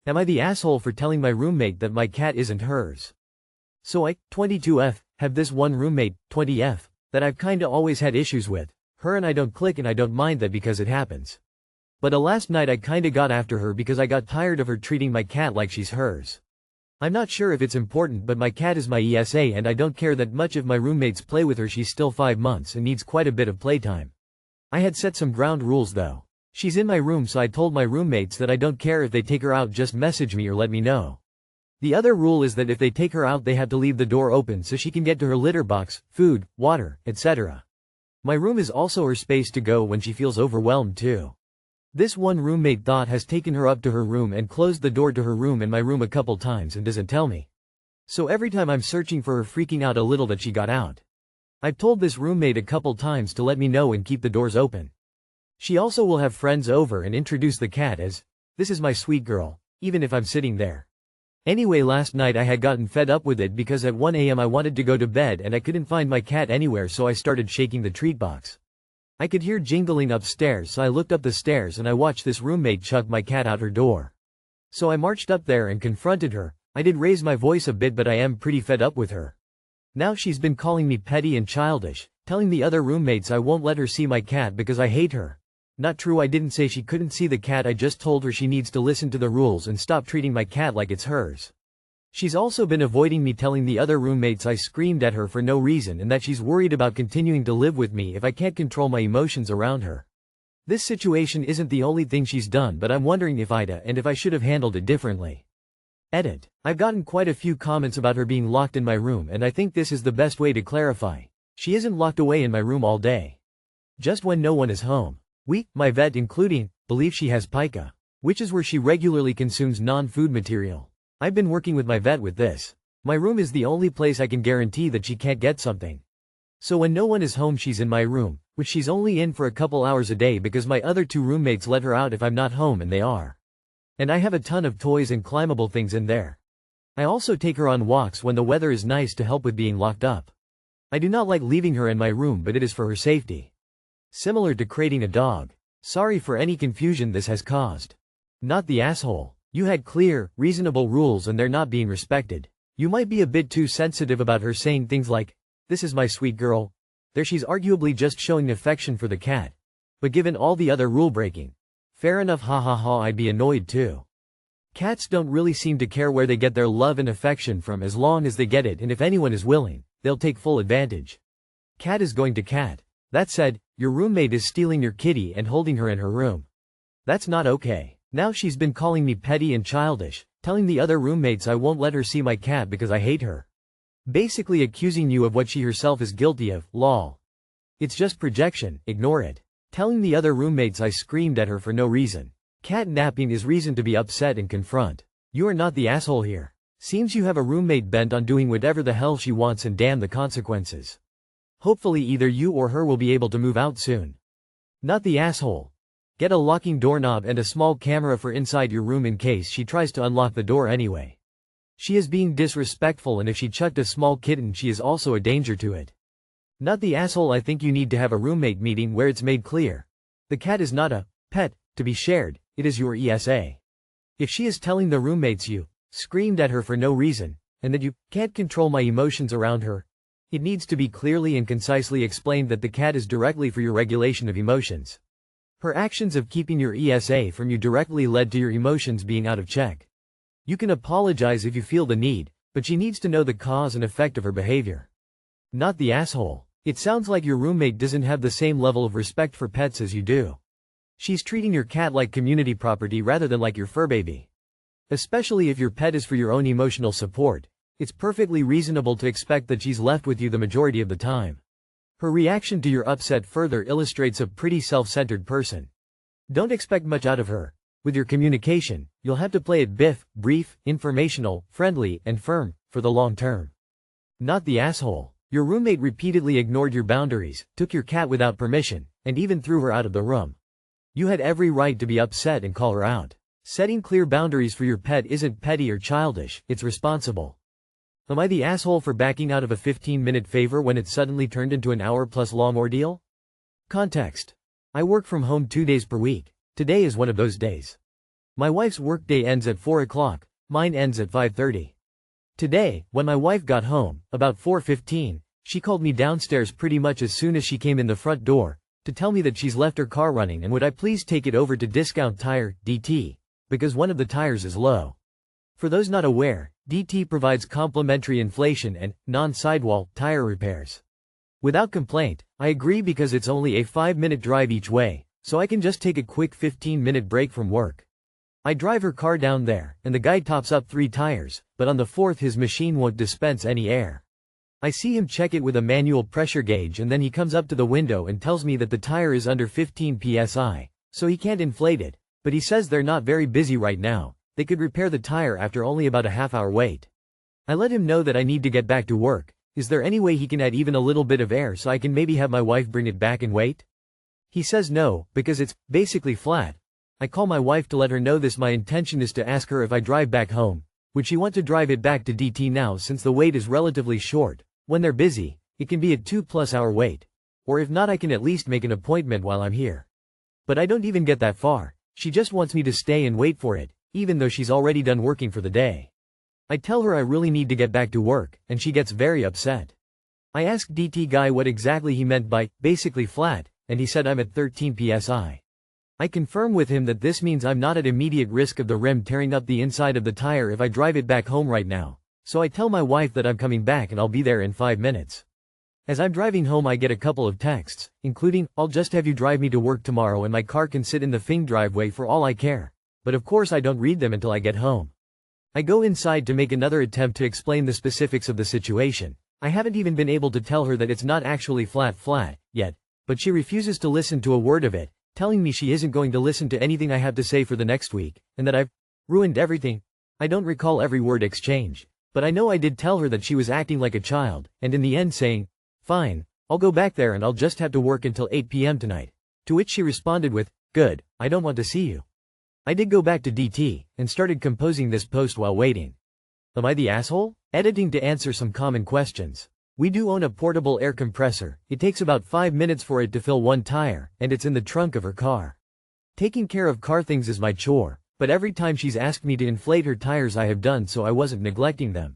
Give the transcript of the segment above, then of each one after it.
Am I the asshole for telling my roommate that my cat isn't hers? So I, 22F, have this one roommate, 20F, that I've kinda always had issues with. Her and I don't click and I don't mind that because it happens. But last night I kinda got after her because I got tired of her treating my cat like she's hers. I'm not sure if it's important, but my cat is my ESA and I don't care that much if my roommates play with her. She's still 5 months and needs quite a bit of playtime. I had set some ground rules though. She's in my room, so I told my roommates that I don't care if they take her out, just message me or let me know. The other rule is that if they take her out they have to leave the door open so she can get to her litter box, food, water, etc. My room is also her space to go when she feels overwhelmed too. This one roommate thought has taken her up to her room and closed the door to her room and my room a couple times and doesn't tell me. So every time I'm searching for her, freaking out a little that she got out. I've told this roommate a couple times to let me know and keep the doors open. She also will have friends over and introduce the cat as, "This is my sweet girl," even if I'm sitting there. Anyway, last night I had gotten fed up with it because at 1 a.m. I wanted to go to bed and I couldn't find my cat anywhere, so I started shaking the treat box. I could hear jingling upstairs, so I looked up the stairs and I watched this roommate chuck my cat out her door. So I marched up there and confronted her. I did raise my voice a bit, but I am pretty fed up with her. Now she's been calling me petty and childish, telling the other roommates I won't let her see my cat because I hate her. Not true, I didn't say she couldn't see the cat, I just told her she needs to listen to the rules and stop treating my cat like it's hers. She's also been avoiding me, telling the other roommates I screamed at her for no reason and that she's worried about continuing to live with me if I can't control my emotions around her. This situation isn't the only thing she's done, but I'm wondering if I should have handled it differently. Edit. I've gotten quite a few comments about her being locked in my room and I think this is the best way to clarify. She isn't locked away in my room all day. Just when no one is home. We, my vet including, believe she has pica, which is where she regularly consumes non-food material. I've been working with my vet with this. My room is the only place I can guarantee that she can't get something. So when no one is home she's in my room, which she's only in for a couple hours a day because my other 2 roommates let her out if I'm not home, and they are. And I have a ton of toys and climbable things in there. I also take her on walks when the weather is nice to help with being locked up. I do not like leaving her in my room, but it is for her safety. Similar to crating a dog. Sorry for any confusion this has caused. Not the asshole. You had clear, reasonable rules and they're not being respected. You might be a bit too sensitive about her saying things like, "This is my sweet girl." There she's arguably just showing affection for the cat. But given all the other rule breaking. Fair enough, hahaha, I'd be annoyed too. Cats don't really seem to care where they get their love and affection from as long as they get it, and if anyone is willing, they'll take full advantage. Cat is going to cat. That said, your roommate is stealing your kitty and holding her in her room. That's not okay. Now she's been calling me petty and childish, telling the other roommates I won't let her see my cat because I hate her. Basically accusing you of what she herself is guilty of, lol. It's just projection, ignore it. Telling the other roommates I screamed at her for no reason. Cat napping is reason to be upset and confront. You are not the asshole here. Seems you have a roommate bent on doing whatever the hell she wants, and damn the consequences. Hopefully either you or her will be able to move out soon. Not the asshole. Get a locking doorknob and a small camera for inside your room in case she tries to unlock the door anyway. She is being disrespectful, and if she chucked a small kitten she is also a danger to it. Not the asshole. I think you need to have a roommate meeting where it's made clear. The cat is not a pet to be shared, it is your ESA. If she is telling the roommates you screamed at her for no reason, and that you can't control my emotions around her, it needs to be clearly and concisely explained that the cat is directly for your regulation of emotions. Her actions of keeping your ESA from you directly led to your emotions being out of check. You can apologize if you feel the need, but she needs to know the cause and effect of her behavior. Not the asshole. It sounds like your roommate doesn't have the same level of respect for pets as you do. She's treating your cat like community property rather than like your fur baby. Especially if your pet is for your own emotional support, it's perfectly reasonable to expect that she's left with you the majority of the time. Her reaction to your upset further illustrates a pretty self-centered person. Don't expect much out of her. With your communication, you'll have to play it brief, informational, friendly, and firm, for the long term. Not the asshole. Your roommate repeatedly ignored your boundaries, took your cat without permission, and even threw her out of the room. You had every right to be upset and call her out. Setting clear boundaries for your pet isn't petty or childish, it's responsible. Am I the asshole for backing out of a 15-minute favor when it suddenly turned into an hour-plus long ordeal? Context. I work from home 2 days per week. Today is one of those days. My wife's workday ends at 4 o'clock, mine ends at 5:30. Today, when my wife got home, about 4:15, she called me downstairs pretty much as soon as she came in the front door, to tell me that she's left her car running and would I please take it over to Discount Tire, DT, because one of the tires is low. For those not aware, DT provides complimentary inflation and non-sidewall tire repairs. Without complaint, I agree because it's only a 5-minute drive each way, so I can just take a quick 15-minute break from work. I drive her car down there, and the guy tops up 3 tires, but on the 4th his machine won't dispense any air. I see him check it with a manual pressure gauge and then he comes up to the window and tells me that the tire is under 15 psi, so he can't inflate it, but he says they're not very busy right now, they could repair the tire after only about a half-hour wait. I let him know that I need to get back to work. Is there any way he can add even a little bit of air so I can maybe have my wife bring it back and wait? He says no, because it's basically flat. I call my wife to let her know this. My intention is to ask her if I drive back home. Would she want to drive it back to DT now since the wait is relatively short? When they're busy, it can be a 2+ hour wait. Or if not, I can at least make an appointment while I'm here. But I don't even get that far. She just wants me to stay and wait for it, even though she's already done working for the day. I tell her I really need to get back to work, and she gets very upset. I asked DT guy what exactly he meant by basically flat, and he said I'm at 13 psi. I confirm with him that this means I'm not at immediate risk of the rim tearing up the inside of the tire if I drive it back home right now. So I tell my wife that I'm coming back and I'll be there in 5 minutes. As I'm driving home I get a couple of texts, including, I'll just have you drive me to work tomorrow and my car can sit in the Fing driveway for all I care. But of course I don't read them until I get home. I go inside to make another attempt to explain the specifics of the situation. I haven't even been able to tell her that it's not actually flat yet, but she refuses to listen to a word of it, telling me she isn't going to listen to anything I have to say for the next week, and that I've ruined everything. I don't recall every word exchange. But I know I did tell her that she was acting like a child, and in the end saying, fine, I'll go back there and I'll just have to work until 8 p.m. tonight. To which she responded with, good, I don't want to see you. I did go back to DT, and started composing this post while waiting. Am I the asshole? Editing to answer some common questions. We do own a portable air compressor. It takes about 5 minutes for it to fill one tire, and it's in the trunk of her car. Taking care of car things is my chore. But every time she's asked me to inflate her tires I have done so. I wasn't neglecting them.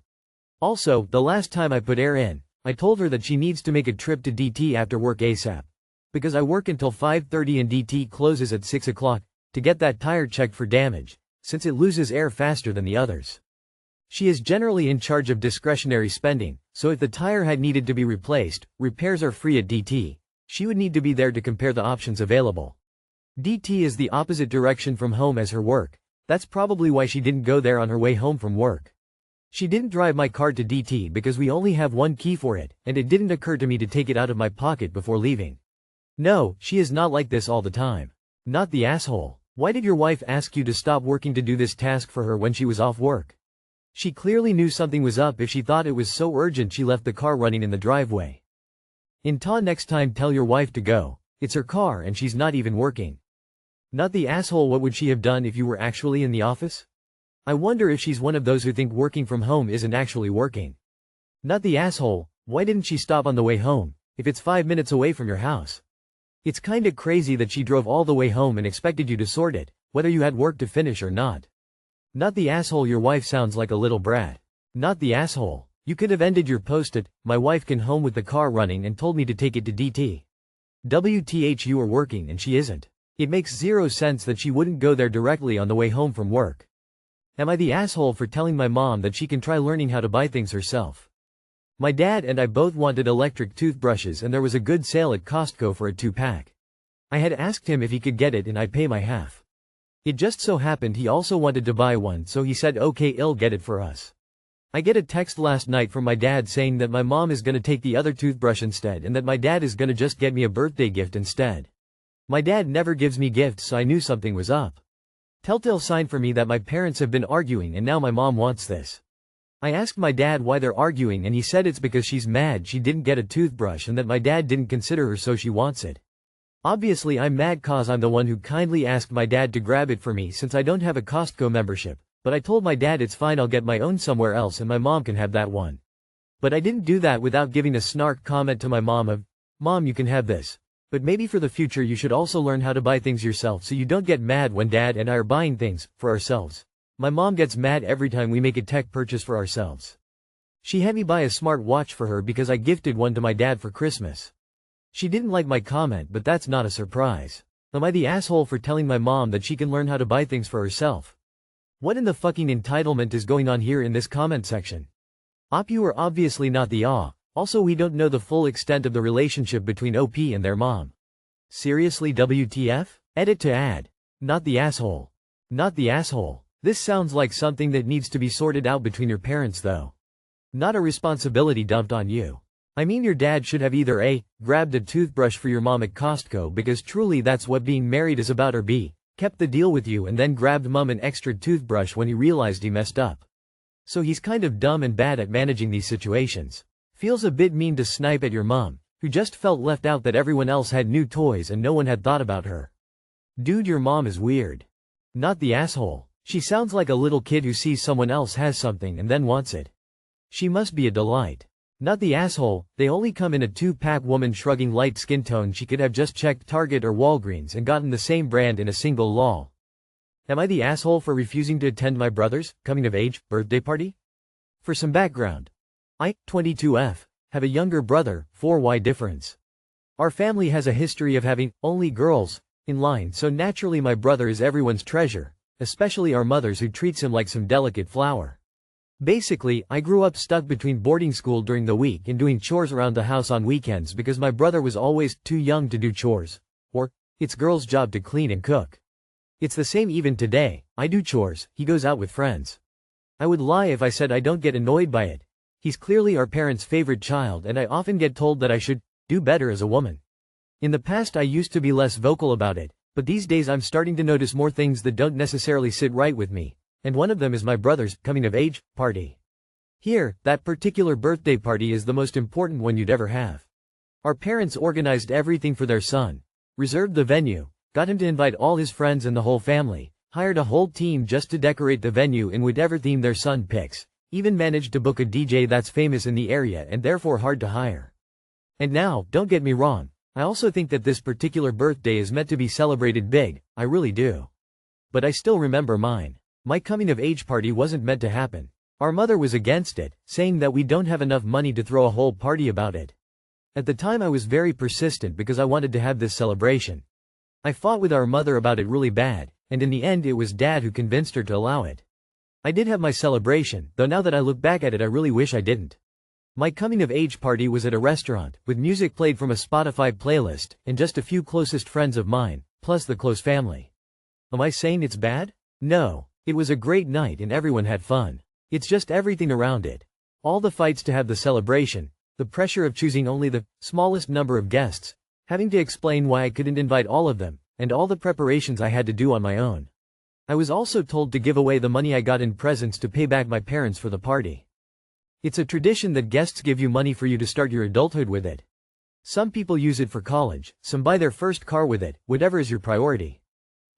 Also, the last time I put air in, I told her that she needs to make a trip to DT after work ASAP. Because I work until 5:30 and DT closes at 6 o'clock, to get that tire checked for damage, since it loses air faster than the others. She is generally in charge of discretionary spending, so if the tire had needed to be replaced, repairs are free at DT. She would need to be there to compare the options available. DT is the opposite direction from home as her work. That's probably why she didn't go there on her way home from work. She didn't drive my car to DT because we only have one key for it, and it didn't occur to me to take it out of my pocket before leaving. No, she is not like this all the time. Not the asshole. Why did your wife ask you to stop working to do this task for her when she was off work? She clearly knew something was up if she thought it was so urgent she left the car running in the driveway. Next time tell your wife to go. It's her car and she's not even working. Not the asshole. What would she have done if you were actually in the office? I wonder if she's one of those who think working from home isn't actually working. Not the asshole. Why didn't she stop on the way home, if it's 5 minutes away from your house? It's kinda crazy that she drove all the way home and expected you to sort it, whether you had work to finish or not. Not the asshole. Your wife sounds like a little brat. Not the asshole. You could have ended your post at, my wife can home with the car running and told me to take it to DT. WTH, you are working and she isn't. It makes zero sense that she wouldn't go there directly on the way home from work. Am I the asshole for telling my mom that she can try learning how to buy things herself? My dad and I both wanted electric toothbrushes and there was a good sale at Costco for a 2-pack. I had asked him if he could get it and I'd pay my half. It just so happened he also wanted to buy one, so he said okay, he'll get it for us. I get a text last night from my dad saying that my mom is gonna take the other toothbrush instead and that my dad is gonna just get me a birthday gift instead. My dad never gives me gifts, so I knew something was up. Telltale sign for me that my parents have been arguing and now my mom wants this. I asked my dad why they're arguing and he said it's because she's mad she didn't get a toothbrush and that my dad didn't consider her so she wants it. Obviously I'm mad cause I'm the one who kindly asked my dad to grab it for me since I don't have a Costco membership, but I told my dad it's fine, I'll get my own somewhere else and my mom can have that one. But I didn't do that without giving a snark comment to my mom of, Mom, you can have this. But maybe for the future you should also learn how to buy things yourself so you don't get mad when dad and I are buying things for ourselves. My mom gets mad every time we make a tech purchase for ourselves. She had me buy a smart watch for her because I gifted one to my dad for Christmas. She didn't like my comment, but that's not a surprise. Am I the asshole for telling my mom that she can learn how to buy things for herself? What in the fucking entitlement is going on here in this comment section? You are obviously not the Also, we don't know the full extent of the relationship between OP and their mom. Seriously, WTF? Edit to add. Not the asshole. Not the asshole. This sounds like something that needs to be sorted out between your parents though. Not a responsibility dumped on you. I mean, your dad should have either A, grabbed a toothbrush for your mom at Costco because truly that's what being married is about, or B, kept the deal with you and then grabbed mom an extra toothbrush when he realized he messed up. So he's kind of dumb and bad at managing these situations. Feels a bit mean to snipe at your mom, who just felt left out that everyone else had new toys and no one had thought about her. Dude, your mom is weird. Not the asshole. She sounds like a little kid who sees someone else has something and then wants it. She must be a delight. Not the asshole. They only come in a 2-pack. Woman shrugging, light skin tone. She could have just checked Target or Walgreens and gotten the same brand in a single lol. Am I the asshole for refusing to attend my brother's coming-of-age birthday party? For some background. I, 22F, have a younger brother, 4Y difference. Our family has a history of having only girls in line, so naturally my brother is everyone's treasure, especially our mother's, who treats him like some delicate flower. Basically, I grew up stuck between boarding school during the week and doing chores around the house on weekends because my brother was always too young to do chores. Or, it's girl's job to clean and cook. It's the same even today. I do chores, he goes out with friends. I would lie if I said I don't get annoyed by it. He's clearly our parents' favorite child, and I often get told that I should do better as a woman. In the past I used to be less vocal about it, but these days I'm starting to notice more things that don't necessarily sit right with me, and one of them is my brother's coming-of-age party. Here, that particular birthday party is the most important one you'd ever have. Our parents organized everything for their son, reserved the venue, got him to invite all his friends and the whole family, hired a whole team just to decorate the venue in whatever theme their son picks. Even managed to book a DJ that's famous in the area and therefore hard to hire. And now, don't get me wrong, I also think that this particular birthday is meant to be celebrated big, I really do. But I still remember mine. My coming-of-age party wasn't meant to happen. Our mother was against it, saying that we don't have enough money to throw a whole party about it. At the time I was very persistent because I wanted to have this celebration. I fought with our mother about it really bad, and in the end it was Dad who convinced her to allow it. I did have my celebration, though now that I look back at it I really wish I didn't. My coming-of-age party was at a restaurant, with music played from a Spotify playlist, and just a few closest friends of mine, plus the close family. Am I saying it's bad? No. It was a great night and everyone had fun. It's just everything around it. All the fights to have the celebration, the pressure of choosing only the smallest number of guests, having to explain why I couldn't invite all of them, and all the preparations I had to do on my own. I was also told to give away the money I got in presents to pay back my parents for the party. It's a tradition that guests give you money for you to start your adulthood with it. Some people use it for college, some buy their first car with it, whatever is your priority.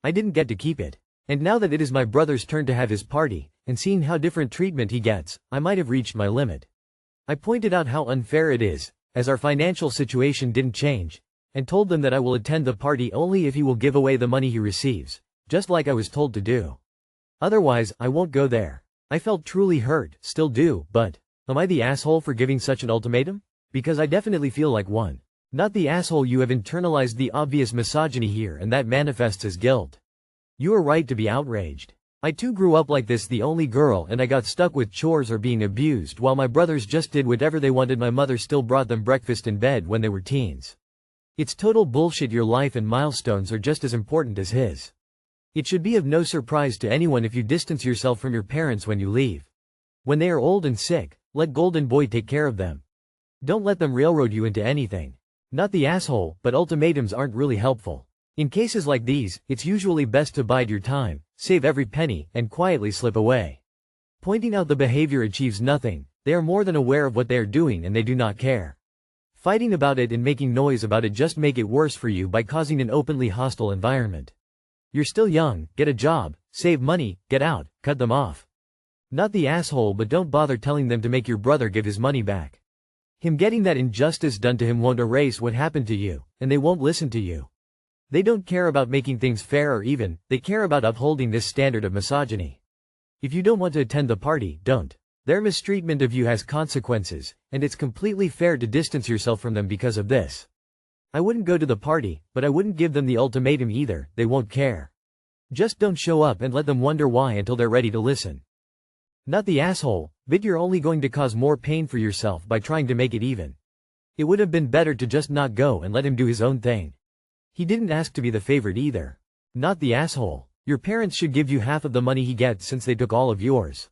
I didn't get to keep it. And now that it is my brother's turn to have his party, and seeing how different treatment he gets, I might have reached my limit. I pointed out how unfair it is, as our financial situation didn't change, and told them that I will attend the party only if he will give away the money he receives. Just like I was told to do. Otherwise, I won't go there. I felt truly hurt, still do, but am I the asshole for giving such an ultimatum? Because I definitely feel like one. Not the asshole. You have internalized the obvious misogyny here, and that manifests as guilt. You are right to be outraged. I too grew up like this, the only girl, and I got stuck with chores or being abused while my brothers just did whatever they wanted. My mother still brought them breakfast in bed when they were teens. It's total bullshit. Your life and milestones are just as important as his. It should be of no surprise to anyone if you distance yourself from your parents when you leave. When they are old and sick, let Golden Boy take care of them. Don't let them railroad you into anything. Not the asshole, but ultimatums aren't really helpful. In cases like these, it's usually best to bide your time, save every penny, and quietly slip away. Pointing out the behavior achieves nothing. They are more than aware of what they are doing and they do not care. Fighting about it and making noise about it just make it worse for you by causing an openly hostile environment. You're still young, get a job, save money, get out, cut them off. Not the asshole, but don't bother telling them to make your brother give his money back. Him getting that injustice done to him won't erase what happened to you, and they won't listen to you. They don't care about making things fair or even, they care about upholding this standard of misogyny. If you don't want to attend the party, don't. Their mistreatment of you has consequences, and it's completely fair to distance yourself from them because of this. I wouldn't go to the party, but I wouldn't give them the ultimatum either, they won't care. Just don't show up and let them wonder why until they're ready to listen. Not the asshole, but you're only going to cause more pain for yourself by trying to make it even. It would have been better to just not go and let him do his own thing. He didn't ask to be the favorite either. Not the asshole. Your parents should give you half of the money he gets since they took all of yours.